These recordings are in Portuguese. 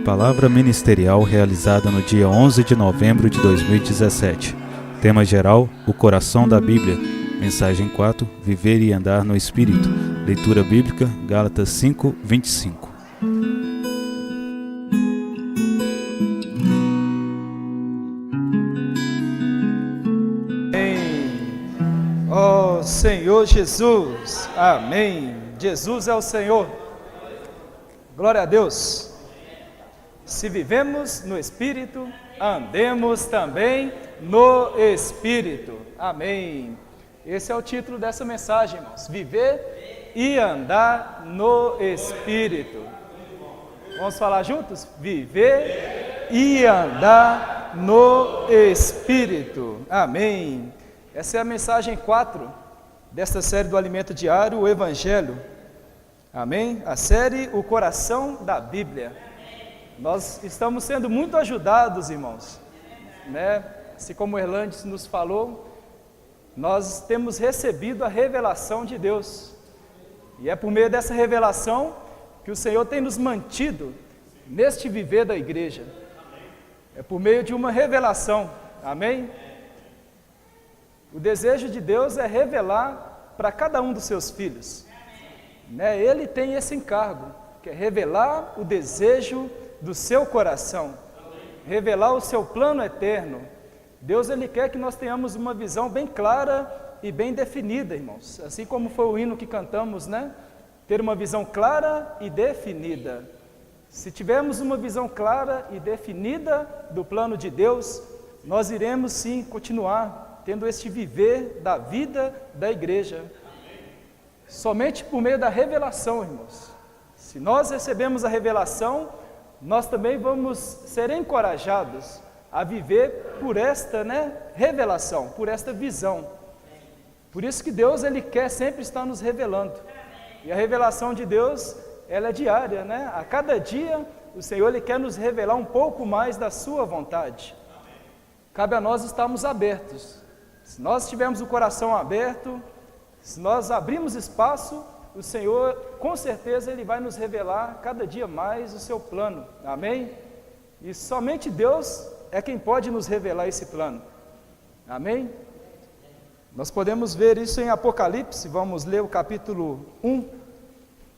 Palavra ministerial realizada no dia 11 de novembro de 2017. Tema geral: o coração da Bíblia. Mensagem 4: viver e andar no Espírito. Leitura bíblica, Gálatas 5, 25. Ó Senhor Jesus, amém. Jesus é o Senhor. Glória a Deus. Se vivemos no Espírito, andemos também no Espírito. Amém. Esse é o título dessa mensagem, irmãos. Viver e andar no Espírito. Vamos falar juntos? Viver e andar no Espírito. Amém. Essa é a mensagem 4 desta série do Alimento Diário, o Evangelho. Amém? A série O Coração da Bíblia. Nós estamos sendo muito ajudados, irmãos, né? Assim como o Erlandes nos falou, nós temos recebido a revelação de Deus. E é por meio dessa revelação que o Senhor tem nos mantido neste viver da igreja. É por meio de uma revelação. Amém? O desejo de Deus é revelar para cada um dos seus filhos, né? Ele tem esse encargo, que é revelar o desejo do seu coração, revelar o seu plano eterno. Deus, Ele quer que nós tenhamos uma visão bem clara e bem definida, irmãos. Assim como foi o hino que cantamos, né? Ter uma visão clara e definida. Se tivermos uma visão clara e definida do plano de Deus, nós iremos sim continuar tendo este viver da vida da igreja. Somente por meio da revelação, irmãos. Se nós recebemos a revelação, nós também vamos ser encorajados a viver por esta, revelação, por esta visão. Por isso que Deus, Ele quer sempre estar nos revelando. E a revelação de Deus, ela é diária, né? A cada dia, o Senhor, Ele quer nos revelar um pouco mais da sua vontade. Cabe a nós estarmos abertos. Se nós tivermos o coração aberto, se nós abrirmos espaço, o Senhor, com certeza, Ele vai nos revelar cada dia mais o seu plano. Amém? E somente Deus é quem pode nos revelar esse plano. Amém? Nós podemos ver isso em Apocalipse. Vamos ler o capítulo 1,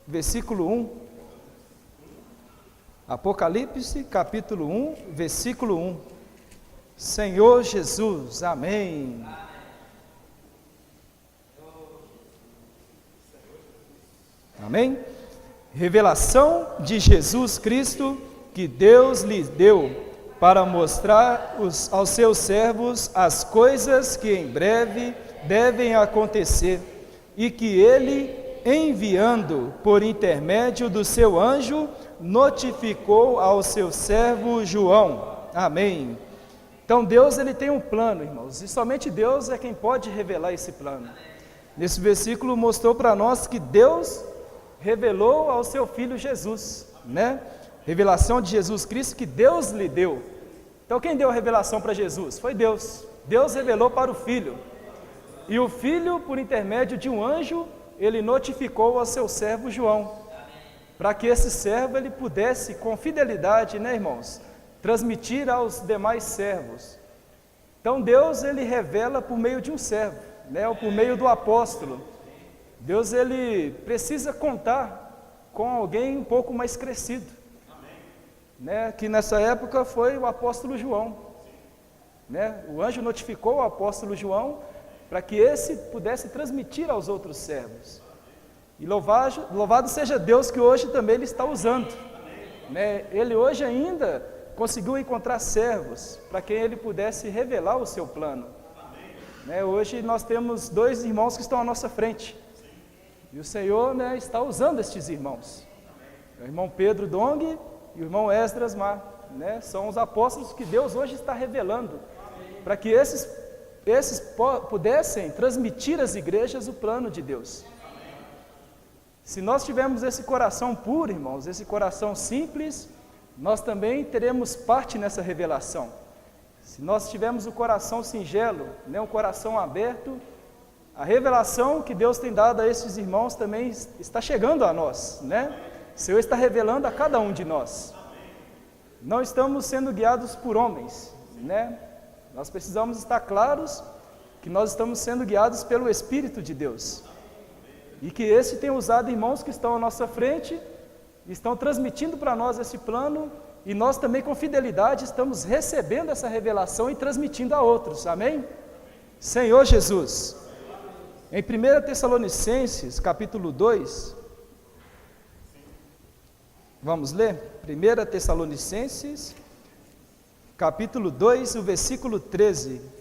versículo 1. Apocalipse, capítulo 1, versículo 1. Senhor Jesus, amém. Amém? Revelação de Jesus Cristo que Deus lhe deu para mostrar aos seus servos as coisas que em breve devem acontecer e que Ele, enviando por intermédio do seu anjo, notificou ao seu servo João. Amém. Então Deus, Ele tem um plano, irmãos, e somente Deus é quem pode revelar esse plano. Nesse versículo mostrou para nós que Deus revelou ao seu Filho Jesus, né? Revelação de Jesus Cristo que Deus lhe deu. Então quem deu a revelação para Jesus? Foi Deus. Deus revelou para o Filho. E o Filho, por intermédio de um anjo, ele notificou ao seu servo João, para que esse servo ele pudesse, com fidelidade, né, irmãos, transmitir aos demais servos. Então Deus, ele revela por meio de um servo, né, ou por meio do apóstolo. Deus, ele precisa contar com alguém um pouco mais crescido, né, que nessa época foi o apóstolo João, né? O anjo notificou o apóstolo João para que esse pudesse transmitir aos outros servos. E louvado seja Deus que hoje também ele está usando, né? Ele hoje ainda conseguiu encontrar servos para quem ele pudesse revelar o seu plano, né? Hoje nós temos 2 irmãos que estão à nossa frente. E o Senhor, né, está usando estes irmãos. O irmão Pedro Dong e o irmão Esdras Mar, né, são os apóstolos que Deus hoje está revelando, para que esses pudessem transmitir às igrejas o plano de Deus. Se nós tivermos esse coração puro, irmãos, esse coração simples, nós também teremos parte nessa revelação. Se nós tivermos o coração singelo, né, um coração aberto, a revelação que Deus tem dado a esses irmãos também está chegando a nós, né? O Senhor está revelando a cada um de nós. não estamos sendo guiados por homens, né? Nós precisamos estar claros que nós estamos sendo guiados pelo Espírito de Deus. E que esse tem usado irmãos que estão à nossa frente, estão transmitindo para nós esse plano, e nós também com fidelidade estamos recebendo essa revelação e transmitindo a outros, amém? Senhor Jesus, em 1 Tessalonicenses, capítulo 2, vamos ler? 1 Tessalonicenses, capítulo 2, o versículo 13.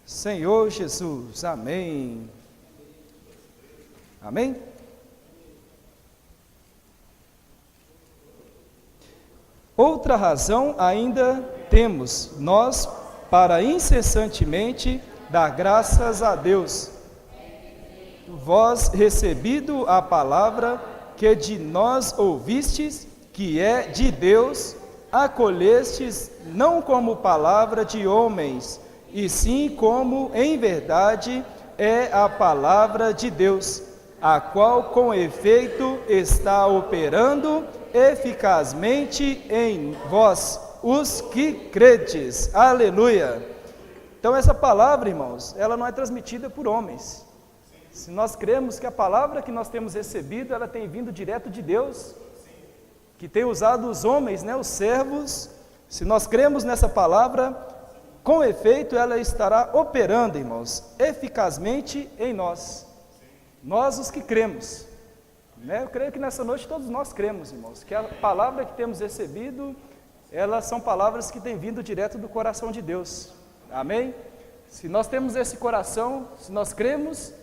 Senhor Jesus, amém. Amém? Outra razão ainda temos nós para incessantemente dar graças a Deus. Vós recebido a palavra que de nós ouvistes, que é de Deus, acolhestes não como palavra de homens, e sim como em verdade é a palavra de Deus, a qual com efeito está operando eficazmente em vós, os que credes. Aleluia! Então essa palavra, irmãos, ela não é transmitida por homens. Se nós cremos que a palavra que nós temos recebido, ela tem vindo direto de Deus, que tem usado os homens, né, os servos, se nós cremos nessa palavra, com efeito, ela estará operando, irmãos, eficazmente em nós. Nós os que cremos. Né? Eu creio que nessa noite todos nós cremos, irmãos, que a palavra que temos recebido, elas são palavras que têm vindo direto do coração de Deus. Amém? Se nós temos esse coração, se nós cremos,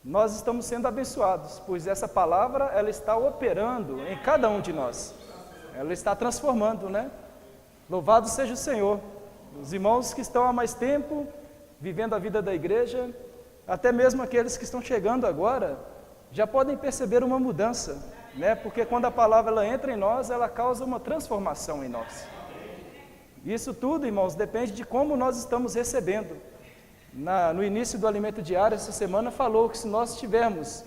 nós estamos sendo abençoados, pois essa palavra, ela está operando em cada um de nós. Ela está transformando, né? Louvado seja o Senhor. Os irmãos que estão há mais tempo vivendo a vida da igreja, até mesmo aqueles que estão chegando agora, já podem perceber uma mudança, né? Porque quando a palavra ela entra em nós, ela causa uma transformação em nós. Isso tudo, irmãos, depende de como nós estamos recebendo. No início do alimento diário, essa semana, falou que se nós estivermos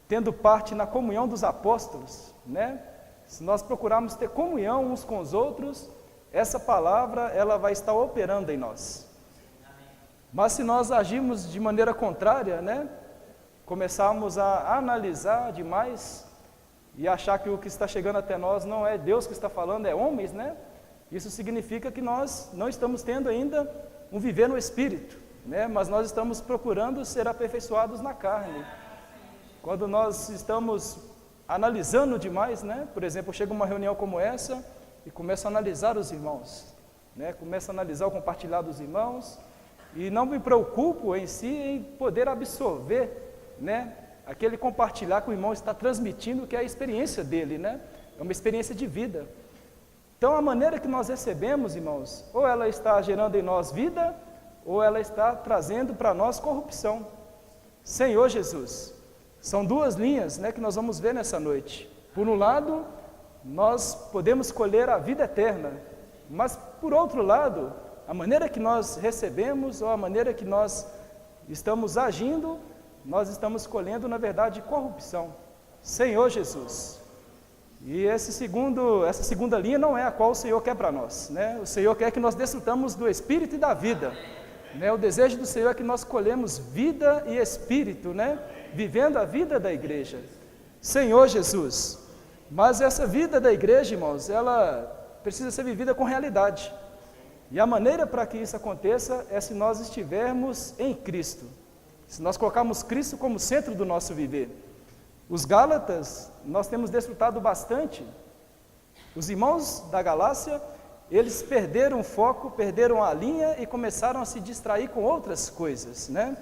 tendo parte na comunhão dos apóstolos, né? Se nós procurarmos ter comunhão uns com os outros, essa palavra, ela vai estar operando em nós. Mas se nós agirmos de maneira contrária, né? Começarmos a analisar demais e achar que o que está chegando até nós não é Deus que está falando, é homens, né? Isso significa que nós não estamos tendo ainda um viver no Espírito, né? Mas nós estamos procurando ser aperfeiçoados na carne. Quando nós estamos analisando demais, né? Por exemplo, chega uma reunião como essa e começo a analisar os irmãos, né? Começo a analisar o compartilhar dos irmãos e não me preocupo em si em poder absorver, né? Aquele compartilhar que o irmão está transmitindo, que é a experiência dele, né? É uma experiência de vida. Então, a maneira que nós recebemos, irmãos, ou ela está gerando em nós vida, ou ela está trazendo para nós corrupção. Senhor Jesus, são duas linhas, né, que nós vamos ver nessa noite. Por um lado, nós podemos colher a vida eterna, mas por outro lado, a maneira que nós recebemos, ou a maneira que nós estamos agindo, nós estamos colhendo, na verdade, corrupção. Senhor Jesus. E essa segunda linha não é a qual o Senhor quer para nós, né? O Senhor quer que nós desfrutamos do Espírito e da vida, né? O desejo do Senhor é que nós colhemos vida e Espírito, né? Vivendo a vida da igreja. Senhor Jesus. Mas essa vida da igreja, irmãos, ela precisa ser vivida com realidade. E a maneira para que isso aconteça é se nós estivermos em Cristo. Se nós colocarmos Cristo como centro do nosso viver. Os Gálatas, nós temos desfrutado bastante. Os irmãos da Galácia, eles perderam o foco, perderam a linha e começaram a se distrair com outras coisas, né?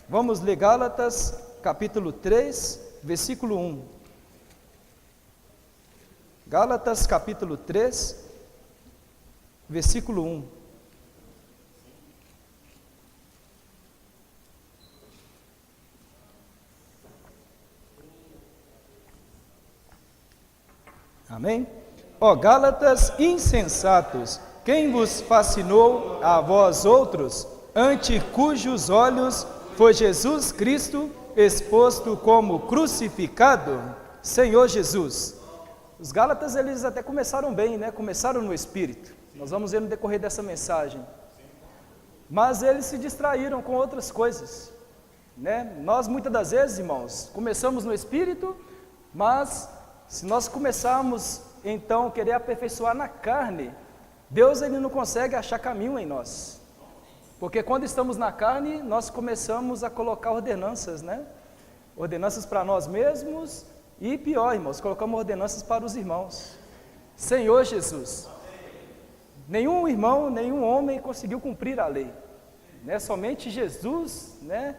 Vamos ler Gálatas, capítulo 3, versículo 1. Gálatas, capítulo 3, versículo 1. Amém? Ó Gálatas insensatos, quem vos fascinou a vós outros, ante cujos olhos foi Jesus Cristo exposto como crucificado, Senhor Jesus. Os Gálatas, eles até começaram bem, né? Começaram no Espírito. Nós vamos ver no decorrer dessa mensagem. Mas eles se distraíram com outras coisas, né? Nós, muitas das vezes, irmãos, começamos no Espírito, mas se nós começarmos, então, querer aperfeiçoar na carne, Deus, ele não consegue achar caminho em nós. Porque quando estamos na carne, nós começamos a colocar ordenanças, né? Ordenanças para nós mesmos e pior, irmãos, colocamos ordenanças para os irmãos. Senhor Jesus, nenhum irmão, nenhum homem conseguiu cumprir a lei, né? Somente Jesus, né,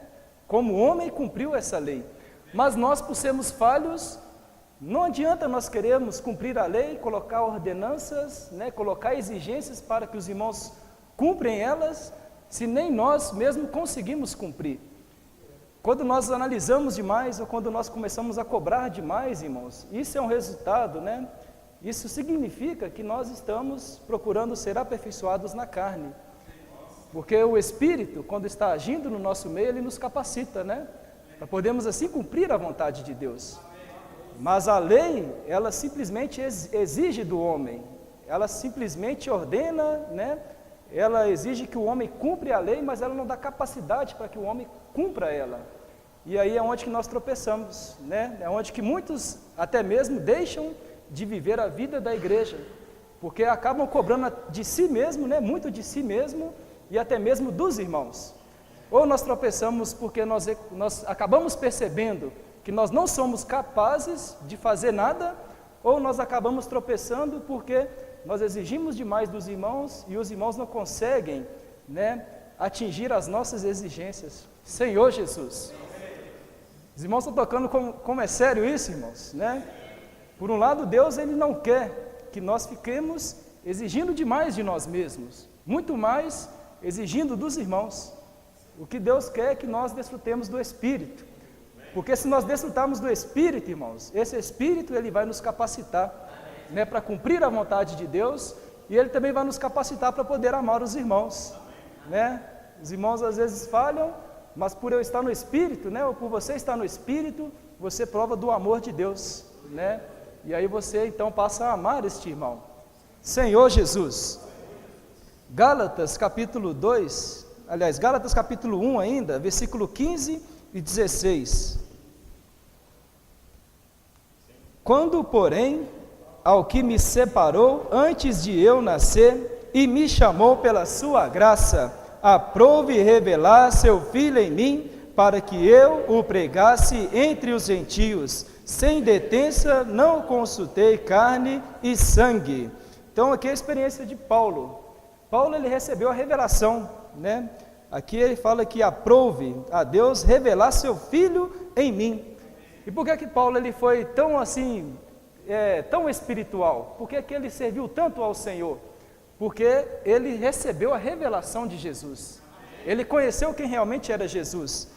como homem, cumpriu essa lei. Mas nós, por sermos falhos, não adianta nós queremos cumprir a lei, colocar ordenanças, né, colocar exigências para que os irmãos cumprem elas, se nem nós mesmos conseguimos cumprir. Quando nós analisamos demais, ou quando nós começamos a cobrar demais, irmãos, isso é um resultado, né? Isso significa que nós estamos procurando ser aperfeiçoados na carne. Porque o Espírito, quando está agindo no nosso meio, ele nos capacita, né? Para podermos assim cumprir a vontade de Deus. Mas a lei, ela simplesmente exige do homem, ela simplesmente ordena, né? Ela exige que o homem cumpra a lei, mas ela não dá capacidade para que o homem cumpra ela. E aí é onde que nós tropeçamos, né? É onde que muitos até mesmo deixam de viver a vida da igreja, porque acabam cobrando de si mesmo, né? Muito de si mesmo e até mesmo dos irmãos. Ou nós tropeçamos porque nós acabamos percebendo que nós não somos capazes de fazer nada, ou nós acabamos tropeçando porque nós exigimos demais dos irmãos e os irmãos não conseguem, né, atingir as nossas exigências. Senhor Jesus. Os irmãos estão tocando como é sério isso, irmãos, né? Por um lado, Deus, ele não quer que nós fiquemos exigindo demais de nós mesmos, muito mais exigindo dos irmãos. O que Deus quer é que nós desfrutemos do Espírito, porque se nós desfrutarmos do Espírito, irmãos, esse Espírito, ele vai nos capacitar, né, para cumprir a vontade de Deus, e ele também vai nos capacitar para poder amar os irmãos, né? Os irmãos às vezes falham, mas por eu estar no Espírito, né, ou por você estar no Espírito, você prova do amor de Deus, né? E aí você então passa a amar este irmão. Senhor Jesus. Gálatas capítulo 2, aliás, Gálatas capítulo 1 ainda, versículo 15 e 16. Quando, porém, ao que me separou antes de eu nascer e me chamou pela sua graça, aprouve revelar seu Filho em mim, para que eu o pregasse entre os gentios. Sem detença não consultei carne e sangue. Então aqui é a experiência de Paulo. Paulo, ele recebeu a revelação, né? Aqui ele fala que aprouve a Deus revelar seu Filho em mim. E por que Paulo, ele foi tão assim, tão espiritual? Por que ele serviu tanto ao Senhor? Porque ele recebeu a revelação de Jesus. Ele conheceu quem realmente era Jesus.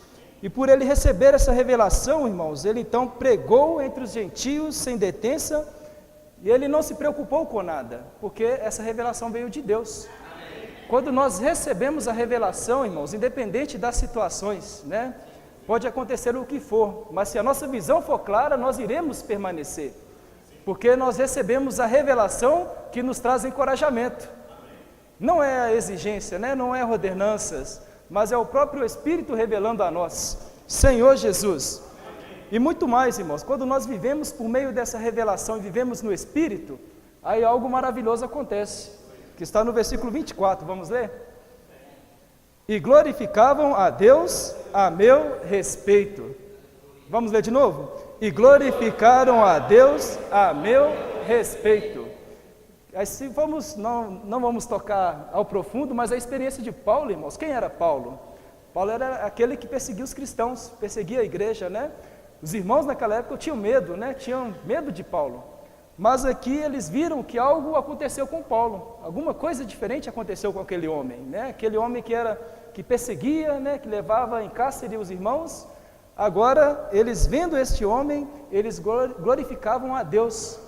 E por ele receber essa revelação, irmãos, ele então pregou entre os gentios sem detença, e ele não se preocupou com nada, porque essa revelação veio de Deus. Quando nós recebemos a revelação, irmãos, independente das situações, né, pode acontecer o que for, mas se a nossa visão for clara, nós iremos permanecer, porque nós recebemos a revelação que nos traz encorajamento. Não é a exigência, né, não é ordenanças, mas é o próprio Espírito revelando a nós. Senhor Jesus. E muito mais, irmãos, quando nós vivemos por meio dessa revelação e vivemos no Espírito, aí algo maravilhoso acontece, que está no versículo 24, vamos ler? E glorificavam a Deus a meu respeito. Vamos ler de novo? E glorificaram a Deus a meu respeito. Aí se vamos, não vamos tocar ao profundo, mas a experiência de Paulo, irmãos, quem era Paulo? Paulo era aquele que perseguia os cristãos, perseguia a igreja, né? Os irmãos naquela época tinham medo, né? Tinham medo de Paulo. Mas aqui eles viram que algo aconteceu com Paulo, alguma coisa diferente aconteceu com aquele homem, né? Aquele homem que perseguia, né? Que levava em cárcere os irmãos. Agora, eles vendo este homem, eles glorificavam a Deus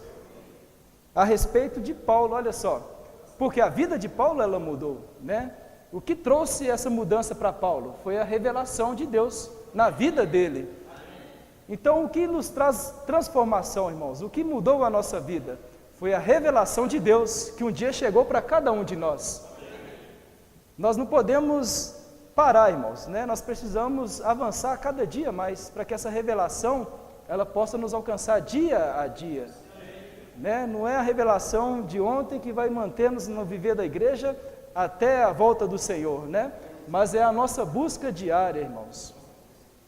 a respeito de Paulo, olha só, porque a vida de Paulo, ela mudou, né? O que trouxe essa mudança para Paulo foi a revelação de Deus na vida dele. Então, o que nos traz transformação, irmãos? O que mudou a nossa vida? Foi a revelação de Deus, que um dia chegou para cada um de nós. Nós não podemos parar, irmãos, né? Nós precisamos avançar cada dia mais, para que essa revelação, ela possa nos alcançar dia a dia. Né? Não é a revelação de ontem que vai manter-nos no viver da igreja até a volta do Senhor, né? Mas é a nossa busca diária, irmãos.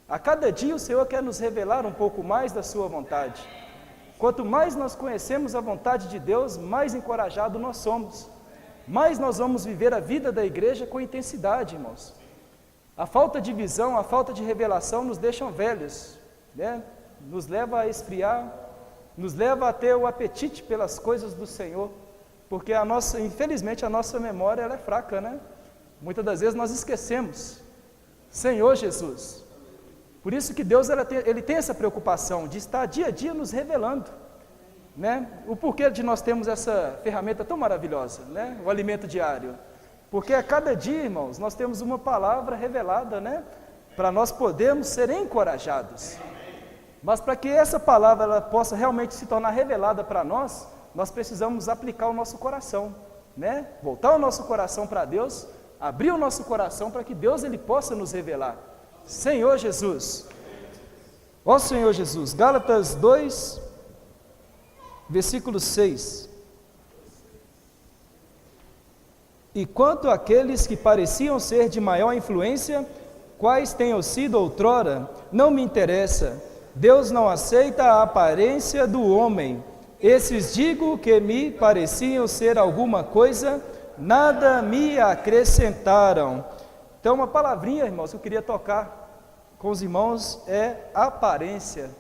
A cada dia o Senhor quer nos revelar um pouco mais da sua vontade. Quanto mais nós conhecemos a vontade de Deus, mais encorajado nós somos. Mais nós vamos viver a vida da igreja com intensidade, irmãos. A falta de visão, a falta de revelação nos deixam velhos, né? Nos leva a esfriar, nos leva a ter o apetite pelas coisas do Senhor, porque infelizmente a nossa memória ela é fraca, né? Muitas das vezes nós esquecemos. Senhor Jesus. Por isso que Deus ele tem essa preocupação de estar dia a dia nos revelando, né? O porquê de nós termos essa ferramenta tão maravilhosa, né? O alimento diário. Porque a cada dia, irmãos, nós temos uma palavra revelada, né? Para nós podermos ser encorajados. Mas para que essa palavra ela possa realmente se tornar revelada para nós, nós precisamos aplicar o nosso coração, né? Voltar o nosso coração para Deus, abrir o nosso coração para que Deus ele possa nos revelar. Senhor Jesus. Ó Senhor Jesus, Gálatas 2, versículo 6. E quanto àqueles que pareciam ser de maior influência, quais tenham sido outrora, não me interessa. Deus não aceita a aparência do homem. Esses digo que me pareciam ser alguma coisa, nada me acrescentaram. Então, uma palavrinha, irmãos, que eu queria tocar com os irmãos é aparência.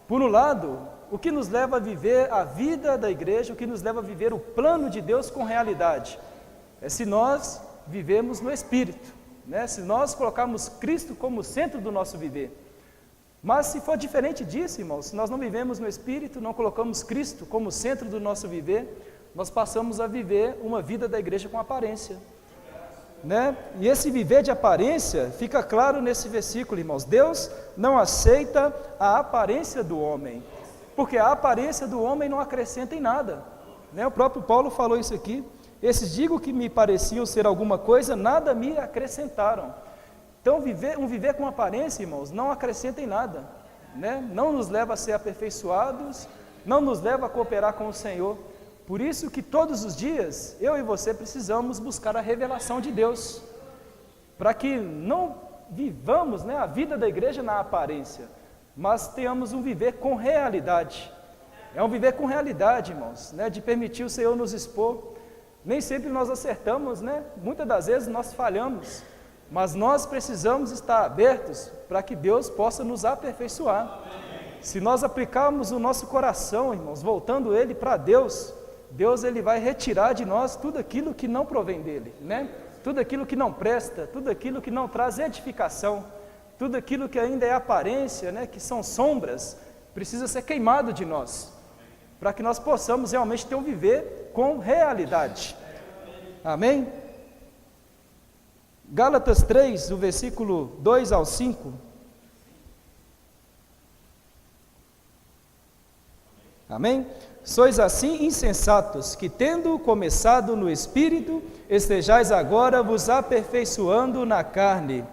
Por um lado, o que nos leva a viver a vida da igreja, o que nos leva a viver o plano de Deus com realidade, é se nós vivemos no Espírito, né? Se nós colocarmos Cristo como centro do nosso viver. Mas se for diferente disso, irmãos, se nós não vivemos no Espírito, não colocamos Cristo como centro do nosso viver, nós passamos a viver uma vida da igreja com aparência. Né? E esse viver de aparência fica claro nesse versículo, irmãos. Deus não aceita a aparência do homem, porque a aparência do homem não acrescenta em nada, né? O próprio Paulo falou isso aqui. Esses digo que me pareciam ser alguma coisa, nada me acrescentaram. Então viver com aparência, irmãos, não acrescenta em nada, né? Não nos leva a ser aperfeiçoados, não nos leva a cooperar com o Senhor. Por isso que todos os dias, eu e você precisamos buscar a revelação de Deus, para que não vivamos, né, a vida da igreja na aparência, mas tenhamos um viver com realidade. É um viver com realidade, irmãos, né, de permitir o Senhor nos expor. Nem sempre nós acertamos, né? Muitas das vezes nós falhamos, mas nós precisamos estar abertos para que Deus possa nos aperfeiçoar. Se nós aplicarmos o nosso coração, irmãos, voltando ele para Deus, Deus ele vai retirar de nós tudo aquilo que não provém dele, né? Tudo aquilo que não presta, tudo aquilo que não traz edificação, tudo aquilo que ainda é aparência, né? Que são sombras, precisa ser queimado de nós, para que nós possamos realmente ter um viver com realidade. Amém? Gálatas 3, o versículo 2 ao 5. Amém? Sois assim insensatos, que tendo começado no Espírito, estejais agora vos aperfeiçoando na carne.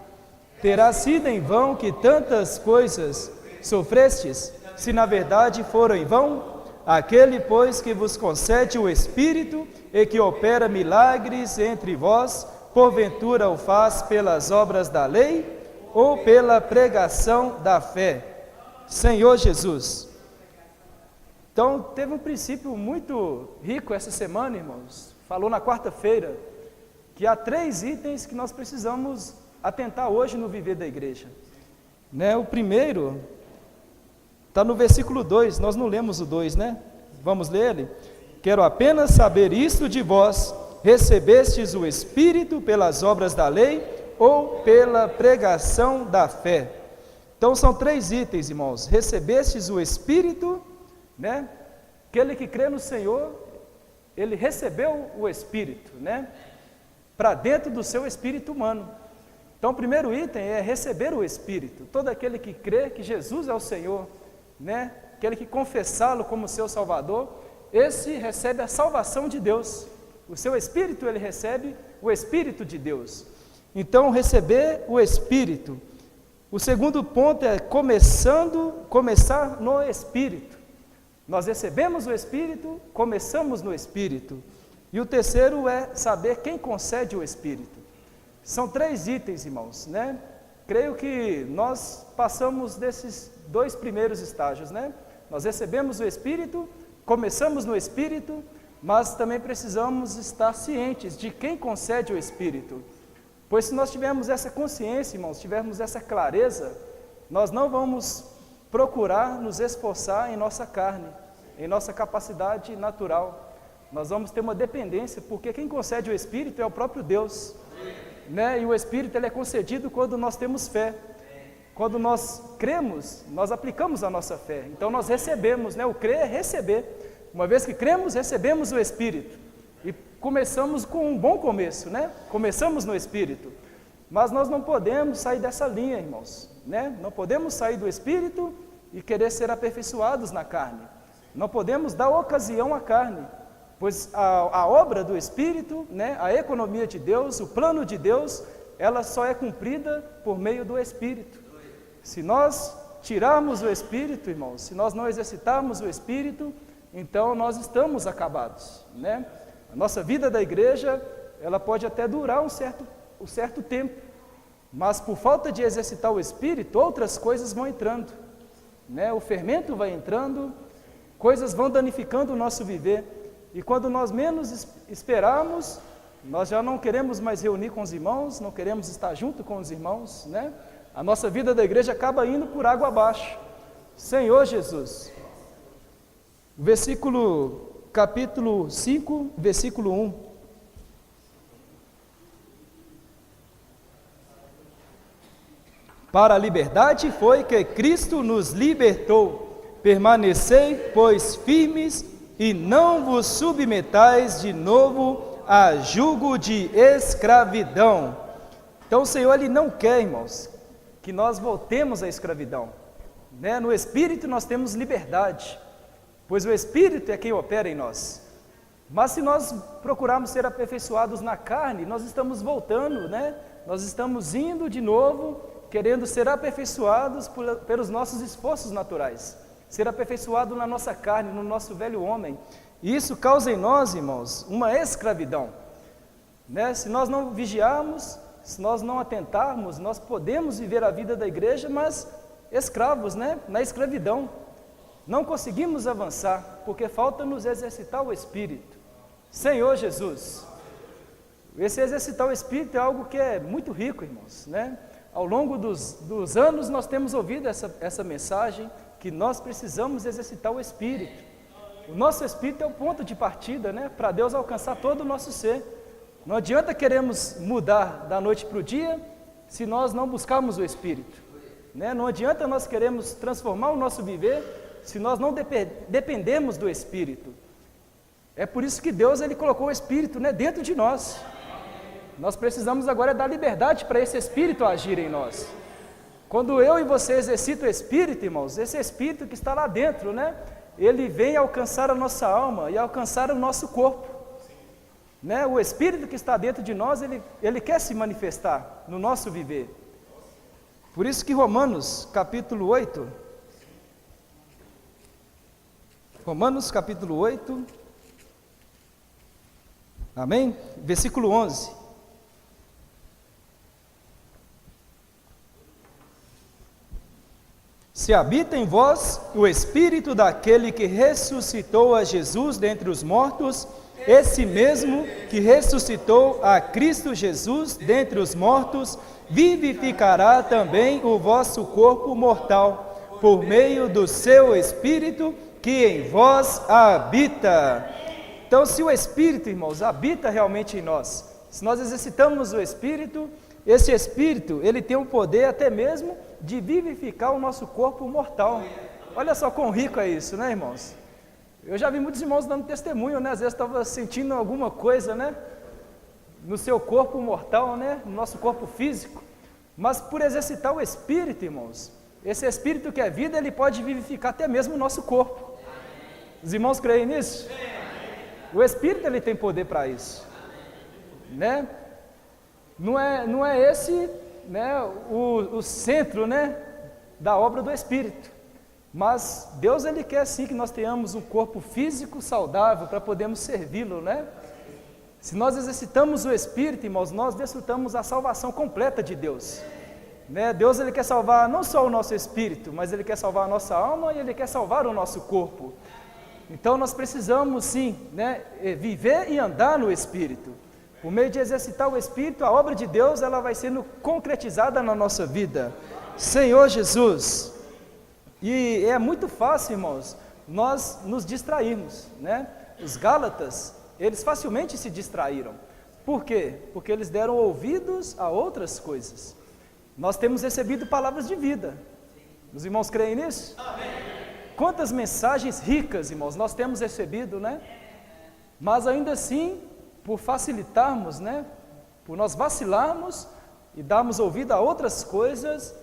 Terá sido em vão que tantas coisas sofrestes, se na verdade foram em vão? Aquele, pois, que vos concede o Espírito e que opera milagres entre vós, porventura o faz pelas obras da lei ou pela pregação da fé? Senhor Jesus. Então, teve um princípio muito rico essa semana, irmãos. Falou na quarta-feira que há 3 itens que nós precisamos atentar hoje no viver da igreja. Né? O primeiro está no versículo 2, nós não lemos o 2, né? Vamos ler ele? Quero apenas saber isto de vós, recebestes o Espírito pelas obras da lei ou pela pregação da fé? Então são 3 itens, irmãos. Recebestes o Espírito, né? Aquele que crê no Senhor, ele recebeu o Espírito, né? Para dentro do seu espírito humano. Então, o primeiro item é receber o Espírito. Todo aquele que crê que Jesus é o Senhor, né? Aquele que confessá-lo como seu Salvador, esse recebe a salvação de Deus. O seu Espírito, ele recebe o Espírito de Deus. Então, receber o Espírito. O segundo ponto é começar no Espírito. Nós recebemos o Espírito, começamos no Espírito. E o terceiro é saber quem concede o Espírito. São 3 itens, irmãos, né? Creio que nós passamos desses 2 primeiros estágios, né? Nós recebemos o Espírito, começamos no Espírito, mas também precisamos estar cientes de quem concede o Espírito. Pois se nós tivermos essa consciência, irmãos, tivermos essa clareza, nós não vamos procurar nos esforçar em nossa carne, em nossa capacidade natural. Nós vamos ter uma dependência, porque quem concede o Espírito é o próprio Deus, né? E o Espírito ele é concedido quando nós temos fé. Quando nós cremos, nós aplicamos a nossa fé. Então nós recebemos, né? O crer é receber. Uma vez que cremos, recebemos o Espírito. E começamos com um bom começo, né? Começamos no Espírito. Mas nós não podemos sair dessa linha, irmãos, né? Não podemos sair do Espírito e querer ser aperfeiçoados na carne. Não podemos dar ocasião à carne. Pois a obra do Espírito, né, a economia de Deus, o plano de Deus, ela só é cumprida por meio do Espírito. Se nós tirarmos o Espírito, irmãos, se nós não exercitarmos o Espírito, então nós estamos acabados, né? A nossa vida da igreja, ela pode até durar um certo tempo, mas por falta de exercitar o Espírito, outras coisas vão entrando, né? O fermento vai entrando, coisas vão danificando o nosso viver. E quando nós menos esperarmos, nós já não queremos mais reunir com os irmãos, não queremos estar junto com os irmãos, né? A nossa vida da igreja acaba indo por água abaixo. Senhor Jesus. Capítulo 5, versículo 1. Para a liberdade foi que Cristo nos libertou. Permanecei, pois, firmes e não vos submetais de novo a jugo de escravidão. Então o Senhor ele não quer, irmãos, que nós voltemos à escravidão, né? No Espírito nós temos liberdade, pois o Espírito é quem opera em nós. Mas se nós procurarmos ser aperfeiçoados na carne, nós estamos voltando, né? Nós estamos indo de novo, querendo ser aperfeiçoados pelos nossos esforços naturais. Ser aperfeiçoado na nossa carne, no nosso velho homem. E isso causa em nós, irmãos, uma escravidão, né? Se nós não vigiarmos, se nós não atentarmos, nós podemos viver a vida da igreja, mas escravos, né? Na escravidão. Não conseguimos avançar, porque falta nos exercitar o Espírito. Senhor Jesus. Esse exercitar o Espírito é algo que é muito rico, irmãos, né? Ao longo dos anos nós temos ouvido essa mensagem, que nós precisamos exercitar o Espírito. O nosso Espírito é o ponto de partida, né, para Deus alcançar todo o nosso ser. Não adianta queremos mudar da noite para o dia, se nós não buscarmos o Espírito, né? Não adianta nós queremos transformar o nosso viver, se nós não dependermos do Espírito. É por isso que Deus ele colocou o Espírito, né, dentro de nós. Nós precisamos agora dar liberdade para esse Espírito agir em nós. Quando eu e você exercita o Espírito, irmãos, esse Espírito que está lá dentro, né? Ele vem alcançar a nossa alma e alcançar o nosso corpo, né? O Espírito que está dentro de nós, ele quer se manifestar no nosso viver. Por isso que Romanos capítulo 8, amém? Versículo 11. Se habita em vós o Espírito daquele que ressuscitou a Jesus dentre os mortos, esse mesmo que ressuscitou a Cristo Jesus dentre os mortos, vivificará também o vosso corpo mortal, por meio do seu Espírito que em vós habita. Então, se o Espírito, irmãos, habita realmente em nós, se nós exercitamos o Espírito, esse Espírito, ele tem o poder até mesmo de vivificar o nosso corpo mortal. Olha só quão rico é isso, né, irmãos? Eu já vi muitos irmãos dando testemunho, né? Às vezes estava sentindo alguma coisa, né? No seu corpo mortal, né? No nosso corpo físico. Mas por exercitar o Espírito, irmãos, esse Espírito que é vida, ele pode vivificar até mesmo o nosso corpo. Os irmãos creem nisso? O Espírito, ele tem poder para isso, né? Não é esse, né, o centro, né, da obra do Espírito. Mas Deus, ele quer sim que nós tenhamos um corpo físico saudável para podermos servi-lo, né? Se nós exercitamos o Espírito, irmãos, nós desfrutamos a salvação completa de Deus, né? Deus, ele quer salvar não só o nosso espírito, mas ele quer salvar a nossa alma e ele quer salvar o nosso corpo. Então nós precisamos sim, né, viver e andar no Espírito. Por meio de exercitar o Espírito, a obra de Deus, ela vai sendo concretizada na nossa vida. Senhor Jesus. E é muito fácil, irmãos, nós nos distrairmos, né? Os Gálatas, eles facilmente se distraíram. Por quê? Porque eles deram ouvidos a outras coisas. Nós temos recebido palavras de vida. Os irmãos creem nisso? Amém. Quantas mensagens ricas, irmãos, nós temos recebido, né? Mas ainda assim, por facilitarmos, né? Por nós vacilarmos e darmos ouvido a outras coisas,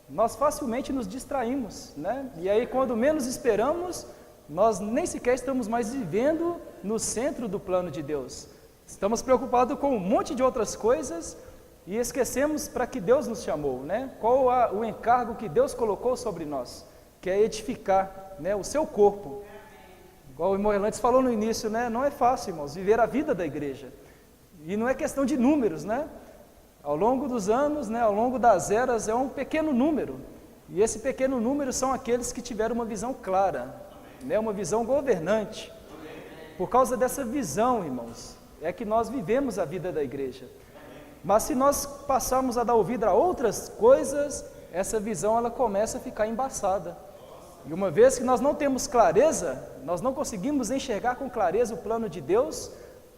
nós facilmente nos distraímos, né? E aí, quando menos esperamos, nós nem sequer estamos mais vivendo no centro do plano de Deus. Estamos preocupados com um monte de outras coisas e esquecemos para que Deus nos chamou, né? Qual o encargo que Deus colocou sobre nós, que é edificar, né, o seu corpo. Igual o irmão Erlantes falou no início, né? Não é fácil, irmãos, viver a vida da igreja. E não é questão de números, né? Ao longo dos anos, né, ao longo das eras, é um pequeno número. E esse pequeno número são aqueles que tiveram uma visão clara, né, uma visão governante. Por causa dessa visão, irmãos, é que nós vivemos a vida da igreja. Mas se nós passarmos a dar ouvido a outras coisas, essa visão ela começa a ficar embaçada. E uma vez que nós não temos clareza, nós não conseguimos enxergar com clareza o plano de Deus,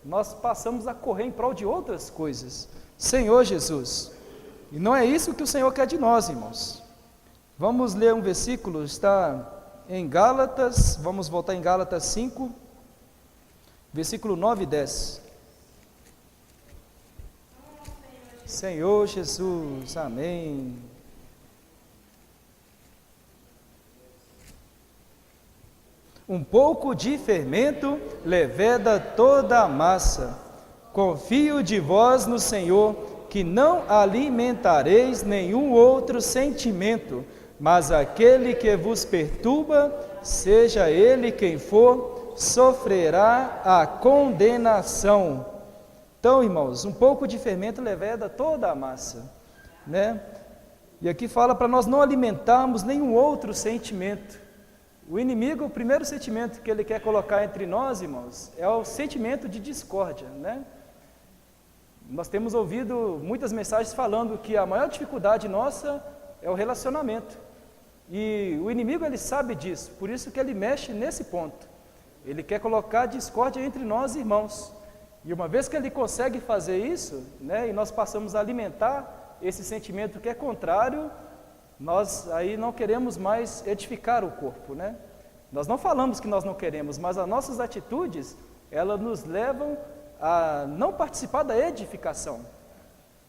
nós passamos a correr em prol de outras coisas. Senhor Jesus, e não é isso que o Senhor quer de nós, irmãos. Vamos ler um versículo, está em Gálatas, vamos voltar em Gálatas 5, versículo 9 e 10. Senhor Jesus, amém. Um pouco de fermento leveda toda a massa. Confio de vós no Senhor, que não alimentareis nenhum outro sentimento, mas aquele que vos perturba, seja ele quem for, sofrerá a condenação. Então, irmãos, um pouco de fermento leveda toda a massa, né? E aqui fala para nós não alimentarmos nenhum outro sentimento. O inimigo, o primeiro sentimento que ele quer colocar entre nós, irmãos, é o sentimento de discórdia, né? Nós temos ouvido muitas mensagens falando que a maior dificuldade nossa é o relacionamento. E o inimigo, ele sabe disso, por isso que ele mexe nesse ponto. Ele quer colocar discórdia entre nós, irmãos. E uma vez que ele consegue fazer isso, né, e nós passamos a alimentar esse sentimento que é contrário, nós aí não queremos mais edificar o corpo, né? Nós não falamos que nós não queremos, mas as nossas atitudes, elas nos levam a não participar da edificação.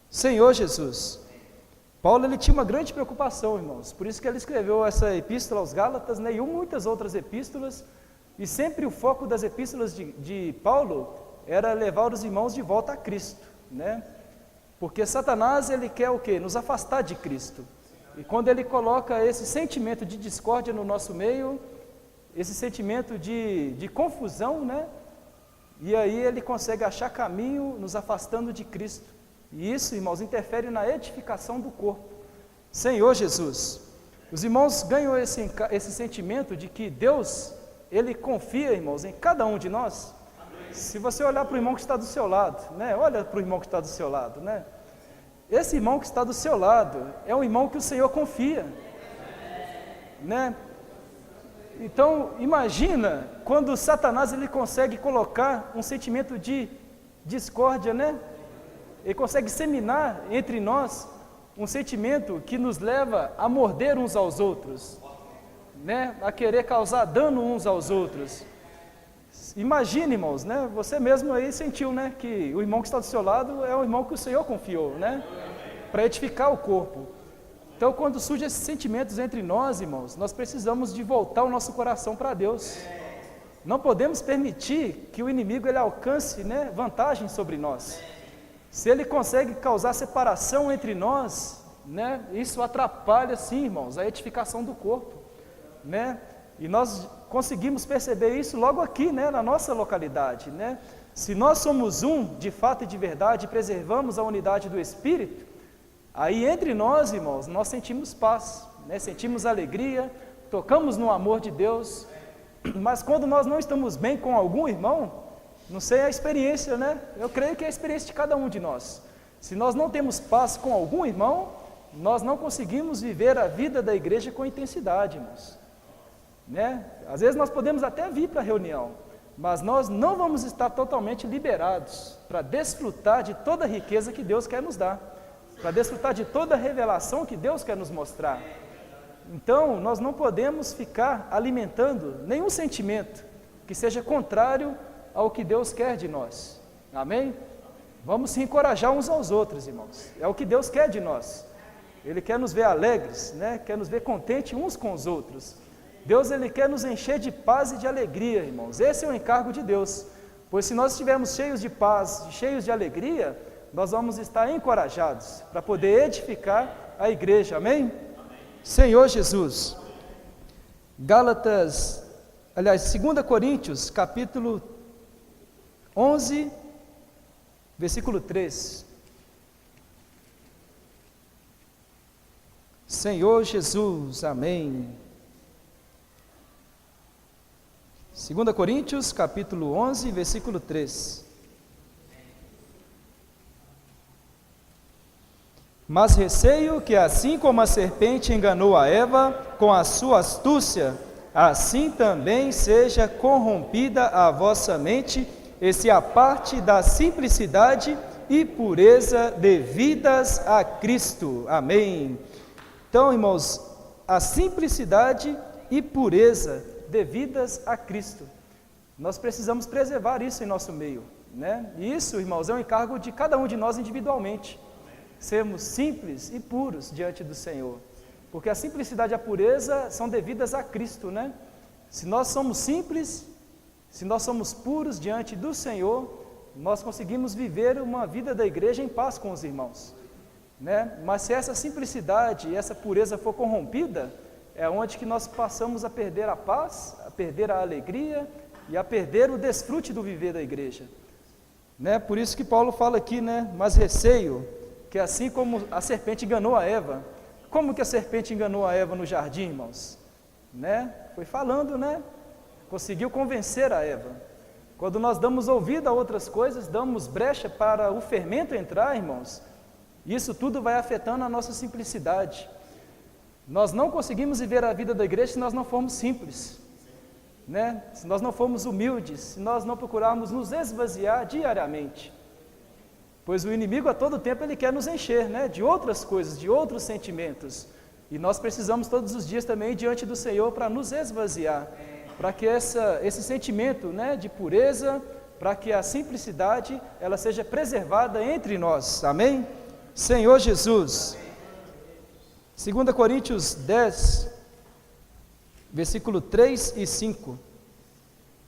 Senhor Jesus, Paulo, ele tinha uma grande preocupação, irmãos, por isso que ele escreveu essa epístola aos Gálatas, né, e muitas outras epístolas, e sempre o foco das epístolas de Paulo era levar os irmãos de volta a Cristo, né? Porque Satanás, ele quer o quê? Nos afastar de Cristo. E quando ele coloca esse sentimento de discórdia no nosso meio, esse sentimento de confusão, né? E aí ele consegue achar caminho nos afastando de Cristo. E isso, irmãos, interfere na edificação do corpo. Senhor Jesus, os irmãos ganham esse sentimento de que Deus, ele confia, irmãos, em cada um de nós. Se você olhar para o irmão que está do seu lado, né? Olha para o irmão que está do seu lado, né? Esse irmão que está do seu lado é um irmão que o Senhor confia, né? Então, imagina quando Satanás ele consegue colocar um sentimento de discórdia, né? Ele consegue seminar entre nós um sentimento que nos leva a morder uns aos outros, né? A querer causar dano uns aos outros. Imagine, irmãos, né? Você mesmo aí sentiu, né? Que o irmão que está do seu lado é o irmão que o Senhor confiou, né? para edificar o corpo. Então, quando surgem esses sentimentos entre nós, irmãos, nós precisamos de voltar o nosso coração para Deus. Não podemos permitir que o inimigo ele alcance, né, vantagem sobre nós. Se ele consegue causar separação entre nós, né, isso atrapalha, sim, irmãos, a edificação do corpo, né? E nós conseguimos perceber isso logo aqui, né, na nossa localidade, né? Se nós somos um, de fato e de verdade, e preservamos a unidade do Espírito, aí entre nós, irmãos, nós sentimos paz, né? Sentimos alegria, tocamos no amor de Deus. Mas quando nós não estamos bem com algum irmão, não sei a experiência, né? Eu creio que é a experiência de cada um de nós. Se nós não temos paz com algum irmão, nós não conseguimos viver a vida da igreja com intensidade, irmãos. Né? Às vezes nós podemos até vir para a reunião, mas nós não vamos estar totalmente liberados para desfrutar de toda a riqueza que Deus quer nos dar, para desfrutar de toda a revelação que Deus quer nos mostrar. Então, nós não podemos ficar alimentando nenhum sentimento que seja contrário ao que Deus quer de nós. Amém? Vamos se encorajar uns aos outros, irmãos. É o que Deus quer de nós. Ele quer nos ver alegres, né? Quer nos ver contentes uns com os outros. Deus, Ele quer nos encher de paz e de alegria, irmãos. Esse é o encargo de Deus. Pois se nós estivermos cheios de paz, cheios de alegria, nós vamos estar encorajados para poder edificar a igreja. Amém? Senhor Jesus, Gálatas, aliás, 2 Coríntios, capítulo 11, versículo 3. Senhor Jesus, amém. 2 Coríntios, capítulo 11, versículo 3. Mas receio que assim como a serpente enganou a Eva com a sua astúcia, assim também seja corrompida a vossa mente, e se aparte da simplicidade e pureza devidas a Cristo. Amém. Então, irmãos, a simplicidade e pureza devidas a Cristo. Nós precisamos preservar isso em nosso meio, né? E isso, irmãos, é um encargo de cada um de nós individualmente. Sermos simples e puros diante do Senhor, porque a simplicidade e a pureza são devidas a Cristo, né? Se nós somos simples, se nós somos puros diante do Senhor, nós conseguimos viver uma vida da igreja em paz com os irmãos, né? Mas se essa simplicidade e essa pureza for corrompida, é onde que nós passamos a perder a paz, a perder a alegria e a perder o desfrute do viver da igreja, né? Por isso que Paulo fala aqui, né? Mas receio que assim como a serpente enganou a Eva. Como que a serpente enganou a Eva no jardim, irmãos? Né? Foi falando, né? Conseguiu convencer a Eva. Quando nós damos ouvido a outras coisas, damos brecha para o fermento entrar, irmãos, isso tudo vai afetando a nossa simplicidade. Nós não conseguimos viver a vida da igreja se nós não formos simples, né? Se nós não formos humildes, se nós não procurarmos nos esvaziar diariamente. Pois o inimigo a todo tempo ele quer nos encher, né, de outras coisas, de outros sentimentos. E nós precisamos todos os dias também ir diante do Senhor para nos esvaziar, para que esse sentimento, né, de pureza, para que a simplicidade ela seja preservada entre nós. Amém? Senhor Jesus. 2 Coríntios 10, versículo 3 e 5.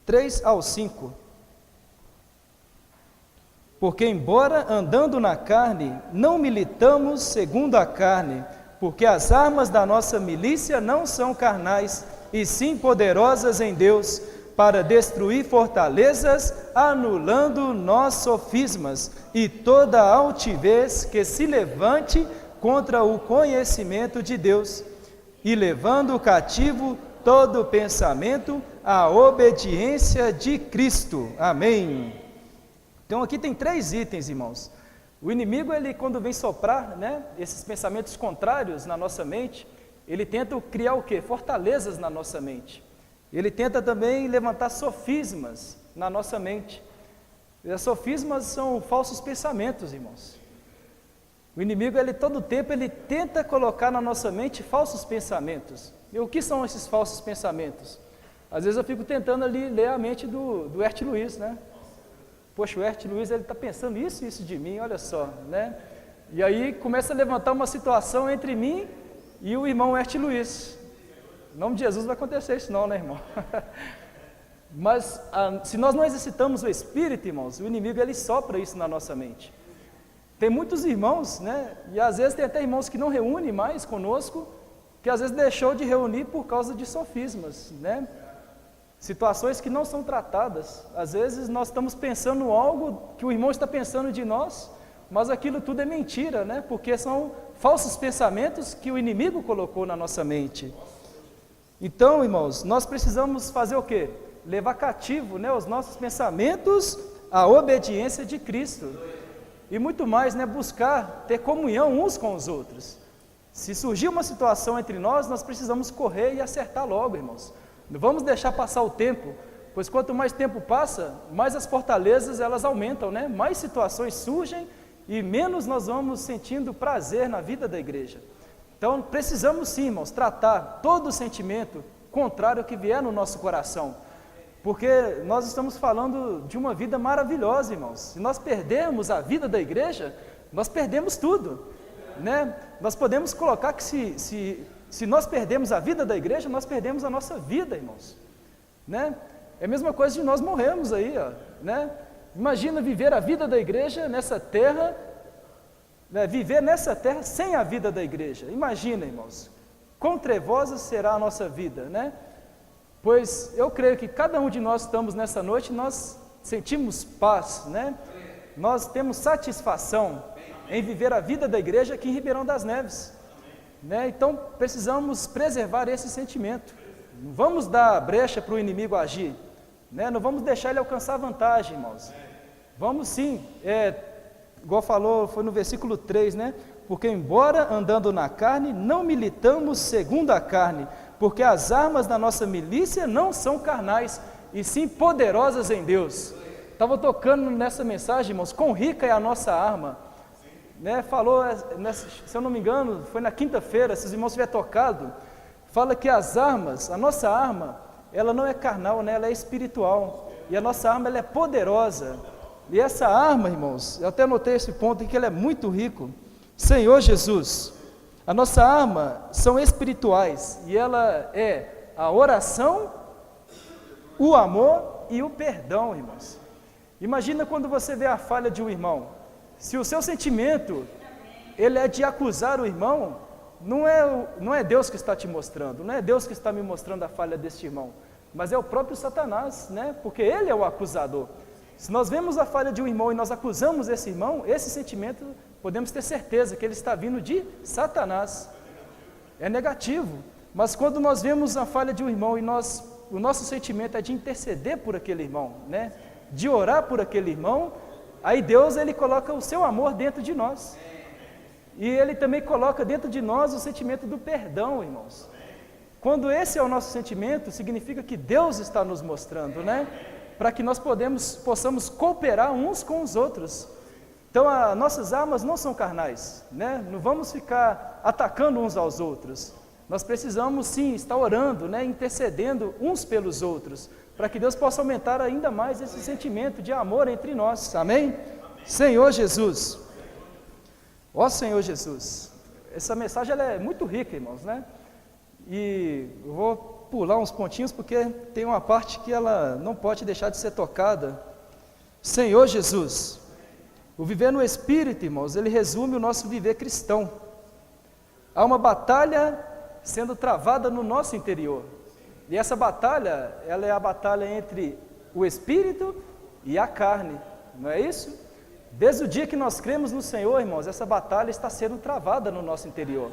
3 ao 5. Porque embora andando na carne, não militamos segundo a carne, porque as armas da nossa milícia não são carnais, e sim poderosas em Deus, para destruir fortalezas, anulando nós sofismas, e toda altivez que se levante contra o conhecimento de Deus, e levando cativo todo pensamento à obediência de Cristo. Amém. Então aqui tem 3 itens, irmãos. O inimigo, ele quando vem soprar, né, esses pensamentos contrários na nossa mente, ele tenta criar o quê? Fortalezas na nossa mente. Ele tenta também levantar sofismas na nossa mente. E as sofismas são falsos pensamentos, irmãos. O inimigo, ele todo tempo, ele tenta colocar na nossa mente falsos pensamentos. E o que são esses falsos pensamentos? Às vezes eu fico tentando ali ler a mente do Ert Luiz, né? Poxa, o Ert Luiz, ele está pensando isso e isso de mim, olha só, né? E aí começa a levantar uma situação entre mim e o irmão Erte Luiz. Em nome de Jesus não vai acontecer isso não, né, irmão? Mas se nós não exercitamos o Espírito, irmãos, o inimigo ele sopra isso na nossa mente. Tem muitos irmãos, né, e às vezes tem até irmãos que não reúnem mais conosco, que às vezes deixou de reunir por causa de sofismas, né? Situações que não são tratadas. Às vezes nós estamos pensando algo que o irmão está pensando de nós, mas aquilo tudo é mentira, né? Porque são falsos pensamentos que o inimigo colocou na nossa mente. Então, irmãos, nós precisamos fazer o quê? Levar cativo, né, os nossos pensamentos à obediência de Cristo. E muito mais, né, buscar ter comunhão uns com os outros. Se surgir uma situação entre nós, nós precisamos correr e acertar logo, irmãos. Não vamos deixar passar o tempo, pois quanto mais tempo passa, mais as fortalezas elas aumentam, né? Mais situações surgem e menos nós vamos sentindo prazer na vida da igreja. Então precisamos sim, irmãos, tratar todo sentimento contrário que vier no nosso coração. Porque nós estamos falando de uma vida maravilhosa, irmãos. Se nós perdermos a vida da igreja, nós perdemos tudo, né? Nós podemos colocar que se nós perdemos a vida da igreja, nós perdemos a nossa vida, irmãos, né? É a mesma coisa de nós morrermos aí, ó, né? Imagina viver a vida da igreja nessa terra, né? Viver nessa terra sem a vida da igreja. Imagina, irmãos, quão trevosa será a nossa vida, né? Pois eu creio que cada um de nós estamos nessa noite, nós sentimos paz, né? Nós temos satisfação em viver a vida da igreja aqui em Ribeirão das Neves, né? Então precisamos preservar esse sentimento. Não vamos dar brecha para o inimigo agir, né? Não vamos deixar ele alcançar vantagem, irmãos. Vamos sim, igual falou, foi no versículo 3, né? Porque embora andando na carne, não militamos segundo a carne, porque as armas da nossa milícia não são carnais, e sim poderosas em Deus. Estava tocando nessa mensagem, irmãos, quão rica é a nossa arma, né? Falou, se eu não me engano, foi na quinta-feira, se os irmãos tiverem tocado, fala que as armas, a nossa arma, ela não é carnal, né? Ela é espiritual, e a nossa arma ela é poderosa, e essa arma, irmãos, eu até anotei esse ponto em que ela é muito rico, Senhor Jesus, a nossa arma são espirituais, e ela é a oração, o amor e o perdão, irmãos. Imagina quando você vê a falha de um irmão, se o seu sentimento, ele é de acusar o irmão, não é Deus que está te mostrando, não é Deus que está me mostrando a falha deste irmão, mas é o próprio Satanás, né? Porque ele é o acusador. Se nós vemos a falha de um irmão e nós acusamos esse irmão, esse sentimento, podemos ter certeza que ele está vindo de Satanás, é negativo. Mas quando nós vemos a falha de um irmão e o nosso sentimento é de interceder por aquele irmão, né? De orar por aquele irmão, aí Deus ele coloca o seu amor dentro de nós, e ele também coloca dentro de nós o sentimento do perdão, irmãos. Quando esse é o nosso sentimento, significa que Deus está nos mostrando, né? Para que nós possamos cooperar uns com os outros. Então, as nossas armas não são carnais, né? Não vamos ficar atacando uns aos outros. Nós precisamos sim estar orando, né? Intercedendo uns pelos outros, para que Deus possa aumentar ainda mais esse sentimento de amor entre nós, amém? Senhor Jesus, ó Senhor Jesus, essa mensagem ela é muito rica, irmãos, né? E eu vou pular uns pontinhos, porque tem uma parte que ela não pode deixar de ser tocada. Senhor Jesus, o viver no Espírito, irmãos, ele resume o nosso viver cristão. Há uma batalha sendo travada no nosso interior, e essa batalha, ela é a batalha entre o Espírito e a carne, não é isso? Desde o dia que nós cremos no Senhor, irmãos, essa batalha está sendo travada no nosso interior,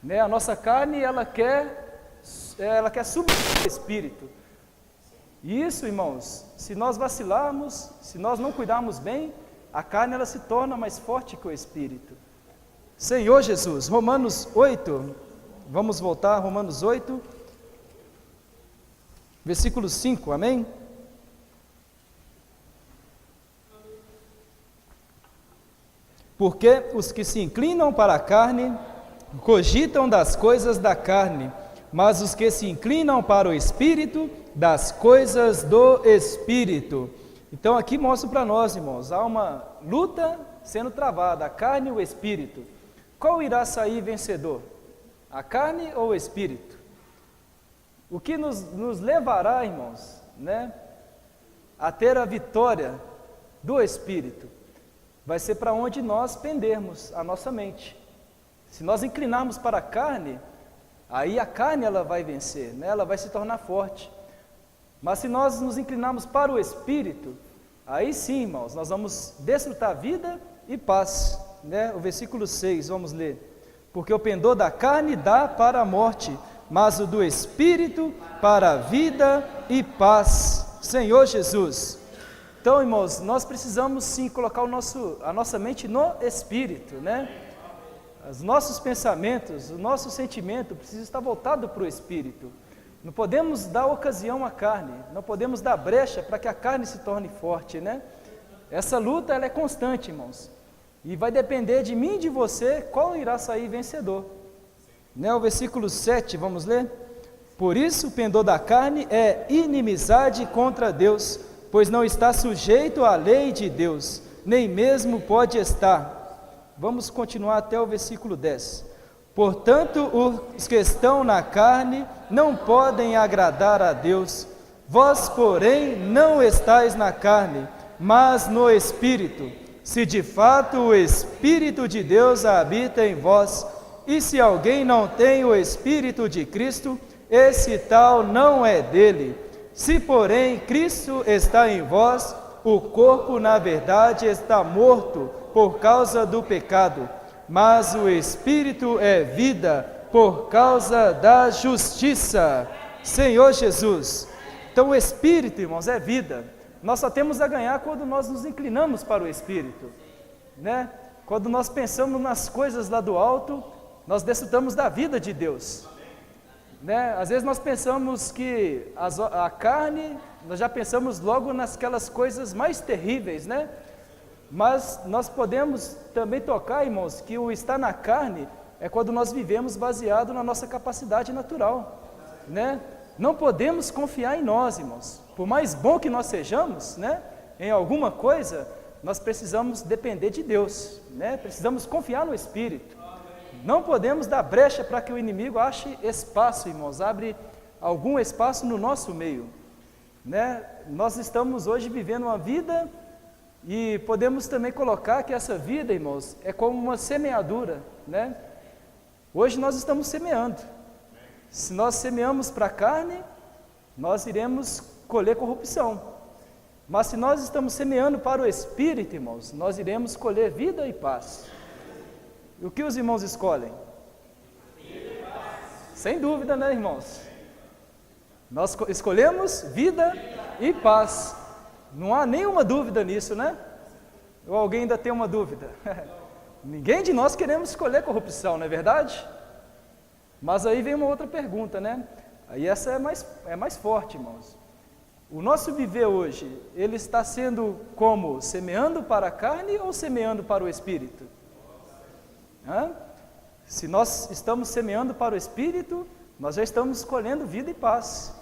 né? A nossa carne, ela quer submeter o Espírito. E isso, irmãos, se nós vacilarmos, se nós não cuidarmos bem, a carne ela se torna mais forte que o Espírito. Senhor Jesus, Romanos 8, vamos voltar, Romanos 8, versículo 5, amém? Porque os que se inclinam para a carne, cogitam das coisas da carne, mas os que se inclinam para o Espírito, das coisas do Espírito. Então aqui mostra para nós, irmãos, há uma luta sendo travada, a carne e o espírito, qual irá sair vencedor? A carne ou o espírito? O que nos levará, irmãos, né, a ter a vitória do espírito? Vai ser para onde nós pendermos a nossa mente. Se nós inclinarmos para a carne, aí a carne ela vai vencer, né? Ela vai se tornar forte. Mas se nós nos inclinarmos para o espírito, aí sim, irmãos, nós vamos desfrutar vida e paz, né? O versículo 6, vamos ler. Porque o pendor da carne dá para a morte, mas o do espírito para a vida e paz. Senhor Jesus. Então, irmãos, nós precisamos sim colocar a nossa mente no espírito, né? Os nossos pensamentos, o nosso sentimento precisa estar voltado para o espírito. Não podemos dar ocasião à carne, não podemos dar brecha para que a carne se torne forte, né? Essa luta ela é constante, irmãos, e vai depender de mim e de você qual irá sair vencedor, né? O versículo 7, vamos ler? Por isso o pendor da carne é inimizade contra Deus, pois não está sujeito à lei de Deus, nem mesmo pode estar. Vamos continuar até o versículo 10. Portanto, os que estão na carne não podem agradar a Deus. Vós, porém, não estáis na carne, mas no Espírito, se de fato o Espírito de Deus habita em vós. E se alguém não tem o Espírito de Cristo, esse tal não é dele. Se, porém, Cristo está em vós, o corpo, na verdade, está morto por causa do pecado, mas o Espírito é vida por causa da justiça. Senhor Jesus. Então o Espírito, irmãos, é vida. Nós só temos a ganhar quando nós nos inclinamos para o Espírito, né? Quando nós pensamos nas coisas lá do alto, nós desfrutamos da vida de Deus, né? Às vezes nós pensamos que a carne, nós já pensamos logo nasquelas coisas mais terríveis, né? Mas nós podemos também tocar, irmãos, que o estar na carne é quando nós vivemos baseado na nossa capacidade natural, né? Não podemos confiar em nós, irmãos. Por mais bom que nós sejamos, né, em alguma coisa, nós precisamos depender de Deus, né? Precisamos confiar no Espírito. Não podemos dar brecha para que o inimigo ache espaço, irmãos, abre algum espaço no nosso meio, né? Nós estamos hoje vivendo uma vida e podemos também colocar que essa vida, irmãos, é como uma semeadura, né? Hoje nós estamos semeando. Se nós semeamos para a carne, nós iremos colher corrupção. Mas se nós estamos semeando para o Espírito, irmãos, nós iremos colher vida e paz. E o que os irmãos escolhem? Sem dúvida, né, irmãos? Nós escolhemos vida e paz. Não há nenhuma dúvida nisso, né? Ou alguém ainda tem uma dúvida? Ninguém de nós queremos escolher corrupção, não é verdade? Mas aí vem uma outra pergunta, né? Aí essa é mais forte, irmãos. O nosso viver hoje, ele está sendo como? Semeando para a carne ou semeando para o Espírito? Se nós estamos semeando para o Espírito, nós já estamos colhendo vida e paz.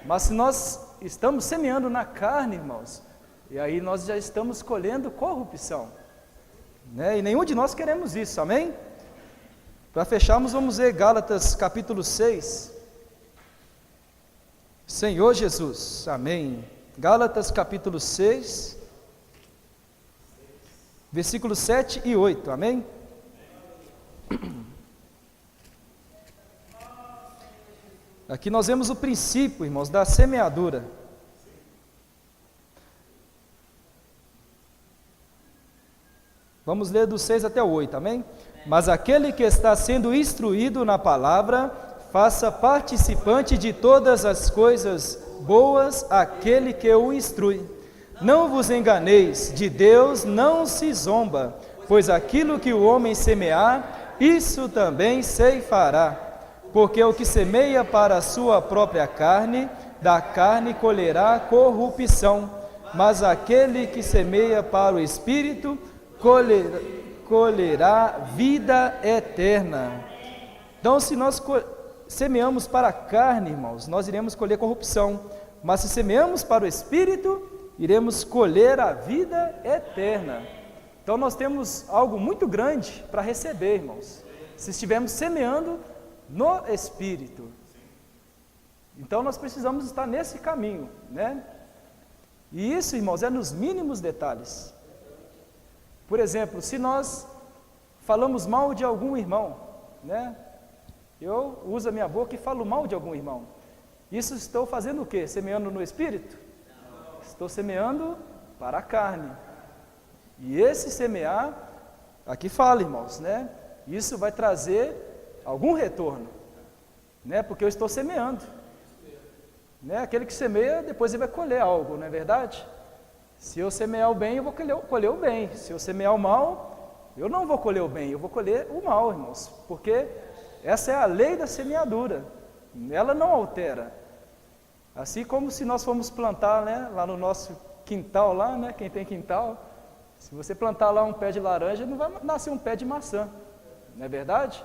Mas se nós estamos semeando na carne, irmãos, e aí nós já estamos colhendo corrupção, né? E nenhum de nós queremos isso, amém? Para fecharmos, vamos ler Gálatas capítulo 6. Senhor Jesus, amém. Gálatas capítulo 6, versículos 7 e 8, amém? Aqui nós vemos o princípio, irmãos, da semeadura. Vamos ler do 6 até o 8, amém? Mas aquele que está sendo instruído na palavra, faça participante de todas as coisas boas aquele que o instrui. Não vos enganeis, de Deus não se zomba, pois aquilo que o homem semear, isso também ceifará. Porque o que semeia para a sua própria carne, da carne colherá corrupção, mas aquele que semeia para o Espírito, colherá vida eterna. Então, se nós semeamos para a carne, irmãos, nós iremos colher corrupção, mas se semeamos para o Espírito, iremos colher a vida eterna. Então nós temos algo muito grande para receber, irmãos, se estivermos semeando no Espírito. Então nós precisamos estar nesse caminho, né? E isso, irmãos, é nos mínimos detalhes. Por exemplo, se nós falamos mal de algum irmão, né? Eu uso a minha boca e falo mal de algum irmão. Isso estou fazendo o quê? Semeando no Espírito? Estou semeando para a carne. E esse semear, aqui fala, irmãos, né? Isso vai trazer algum retorno, né? Porque eu estou semeando, né? Aquele que semeia, depois ele vai colher algo, não é verdade? Se eu semear o bem, eu vou colher o bem. Se eu semear o mal, eu não vou colher o bem, eu vou colher o mal, irmãos. Porque essa é a lei da semeadura, ela não altera. Assim como se nós formos plantar, né, lá no nosso quintal, lá, né, quem tem quintal, se você plantar lá um pé de laranja, não vai nascer um pé de maçã, não é verdade?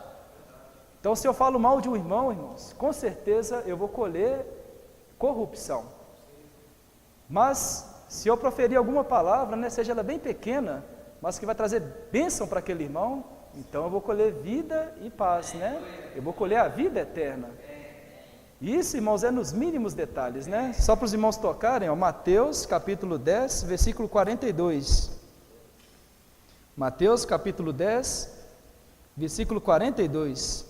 Então, se eu falo mal de um irmão, irmãos, com certeza eu vou colher corrupção. Mas, se eu proferir alguma palavra, né, seja ela bem pequena, mas que vai trazer bênção para aquele irmão, então eu vou colher vida e paz, né? Eu vou colher a vida eterna. Isso, irmãos, é nos mínimos detalhes, né? Só para os irmãos tocarem, ó, Mateus capítulo 10, versículo 42. Mateus capítulo 10, versículo 42.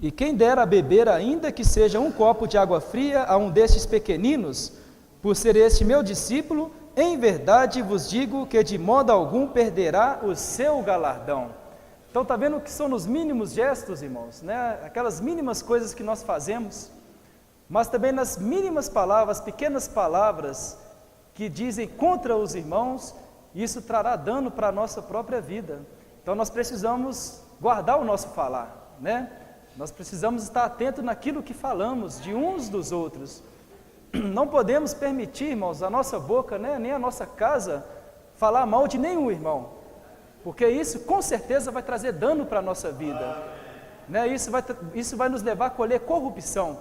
E quem dera a beber, ainda que seja um copo de água fria, a um destes pequeninos, por ser este meu discípulo, em verdade vos digo que de modo algum perderá o seu galardão. Então está vendo que são nos mínimos gestos, irmãos, né? Aquelas mínimas coisas que nós fazemos, mas também nas mínimas palavras, pequenas palavras que dizem contra os irmãos, isso trará dano para a nossa própria vida. Então nós precisamos guardar o nosso falar, né? Nós precisamos estar atentos naquilo que falamos de uns dos outros. Não podemos permitir, irmãos, a nossa boca, né, nem a nossa casa, falar mal de nenhum irmão, porque isso com certeza vai trazer dano para a nossa vida, né? Isso vai nos levar a colher corrupção.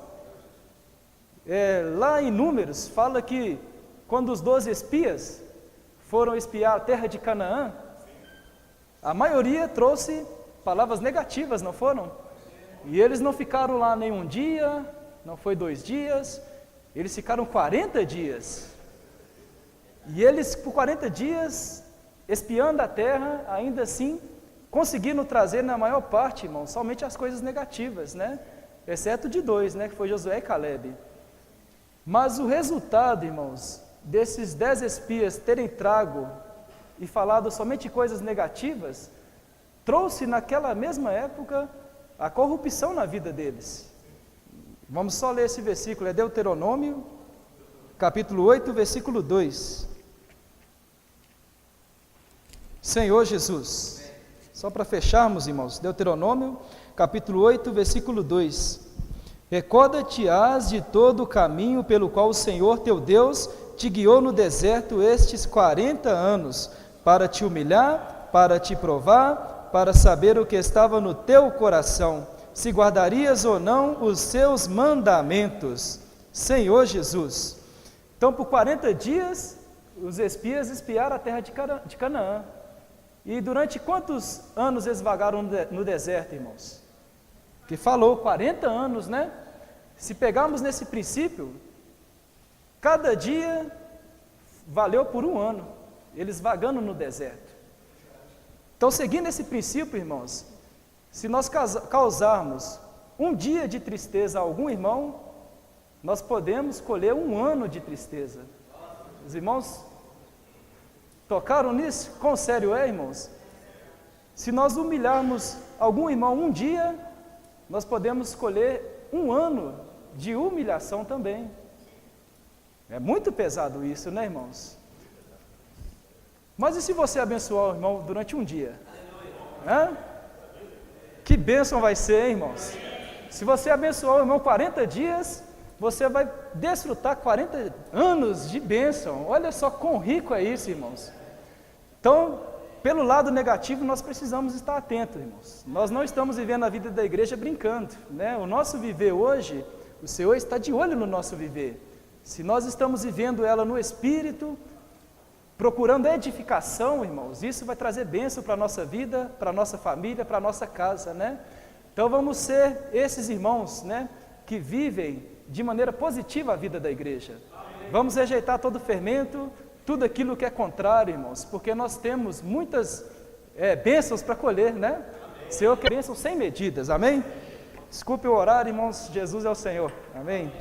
Lá em Números, fala que quando os 12 espias foram espiar a terra de Canaã, a maioria trouxe palavras negativas, não foram? E eles não ficaram lá nem um dia, não foi 2 dias, eles ficaram 40 dias. E eles, por 40 dias, espiando a terra, ainda assim, conseguiram trazer na maior parte, irmãos, somente as coisas negativas, né? Exceto de 2, né? Que foi Josué e Caleb. Mas o resultado, irmãos, desses 10 espias terem trago e falado somente coisas negativas, trouxe naquela mesma época a corrupção na vida deles. Vamos só ler esse versículo, é Deuteronômio, capítulo 8, versículo 2. Senhor Jesus, só para fecharmos, irmãos, Deuteronômio, capítulo 8, versículo 2. Recorda-te-ás de todo o caminho pelo qual o Senhor teu Deus te guiou no deserto estes 40 anos, para te humilhar, para te provar, para saber o que estava no teu coração, se guardarias ou não os seus mandamentos. Senhor Jesus. Então, por 40 dias, os espias espiaram a terra de Canaã. E durante quantos anos eles vagaram no deserto, irmãos? Que falou 40 anos, né? Se pegarmos nesse princípio, cada dia valeu por 1 ano, eles vagando no deserto. Então, seguindo esse princípio, irmãos, se nós causarmos um dia de tristeza a algum irmão, nós podemos colher 1 ano de tristeza. Os irmãos tocaram nisso? Quão sério é, irmãos? Se nós humilharmos algum irmão um dia, nós podemos colher 1 ano de humilhação também. É muito pesado isso, né, irmãos? Mas e se você abençoar o irmão durante um dia? Hã? Que bênção vai ser, hein, irmãos? Se você abençoar o irmão 40 dias, você vai desfrutar 40 anos de bênção. Olha só quão rico é isso, irmãos. Então, pelo lado negativo, nós precisamos estar atentos, irmãos. Nós não estamos vivendo a vida da igreja brincando, né? O nosso viver hoje, o Senhor está de olho no nosso viver. Se nós estamos vivendo ela no Espírito, procurando edificação, irmãos, isso vai trazer bênção para a nossa vida, para a nossa família, para a nossa casa, né? Então vamos ser esses irmãos, né, que vivem de maneira positiva a vida da igreja. Vamos rejeitar todo fermento, tudo aquilo que é contrário, irmãos, porque nós temos muitas bênçãos para colher, né? O Senhor quer bênçãos sem medidas, amém? Desculpe o horário, irmãos, Jesus é o Senhor, amém?